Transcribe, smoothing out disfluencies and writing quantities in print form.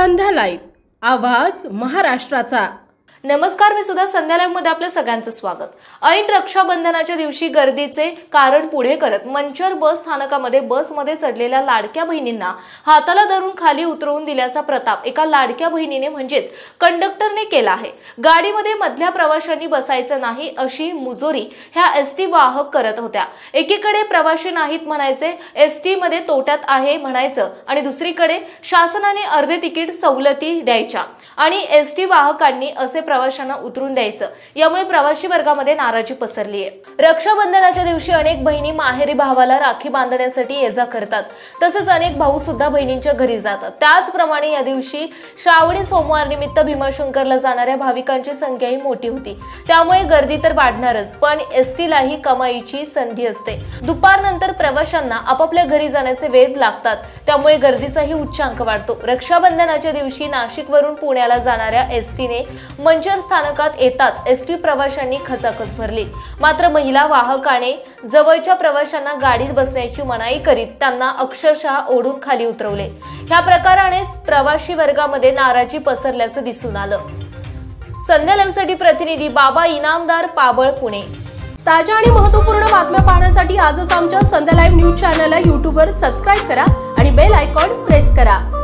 संध्या live आवाज महाराष्ट्राचा। नमस्कार, मी सुद्धा संध्या लाईव्ह मध्ये आपल्या सगळ्यांचं स्वागत। ऐन रक्षाबंधनाच्या दिवशी गर्दीचे कारण पुढे करत मंचर बस स्थानकामध्ये बसमध्ये चढलेल्या लाडक्या बहिणींना हाताला धरून खाली उतरवून दिल्याचा प्रताप एका लाडक्या बहिणीने म्हणजेच कंडक्टरने केला आहे। गाडीमध्ये मधल्या प्रवाशांनी बसायचं नाही अशी मुजोरी ह्या एसटी वाहक करत होत्या। एकीकडे प्रवाशी नाहीत म्हणायचे, एसटी मध्ये तोट्यात आहे म्हणायचं आणि दुसरीकडे शासनाने अर्धे तिकीट सवलती द्यायच्या आणि एसटी वाहकांनी असे प्रवाशांना उतरून द्यायचं। यामुळे प्रवासी वर्गामध्ये नाराजी पसरली आहे। रक्षाबंधनाच्या दिवशी अनेक बहिणी माहेरी भावाला राखी बांधण्यासाठी ये-जा करतात, तसेच अनेक भाऊ सुद्धा बहिणींच्या घरी जातात। त्याचप्रमाणे या दिवशी श्रावणी सोमवार निमित्त भीमाशंकरला जाणाऱ्या भाविकांची संख्याही मोठी होती, त्यामुळे गर्दी तर वाढणारच, पण एसटीलाही कमाईची संधी असते। दुपारनंतर प्रवाशांना आपापल्या घरी जाण्याचे वेध लागतात, त्यामुळे गर्दीचाही उच्चांक वाढतो। रक्षाबंधनाच्या दिवशी नाशिकवरून पुण्याला जाणाऱ्या एसटीने मंचर स्थानकात येताच एसटी प्रवाशांनी खचाखच भरली। मात्र महिला वाहकाने जवळच्या प्रवाशांना गाडीत बसण्याची मनाई करीत त्यांना अक्षरशः ओढून खाली उतरवले। ह्या प्रकाराने प्रवासी वर्गामध्ये नाराजी पसरल्याचं दिसून आलं। संध्या लाईव्हसाठी प्रतिनिधी बाबा इनामदार, पाबळ, पुणे। ताज्या आणि महत्त्वपूर्ण बातम्या पाहण्यासाठी आजच आमच्या संध्या लाईव्ह न्यूज चॅनलला YouTube वर सबस्क्राइब करा आणि बेल आयकॉन प्रेस करा।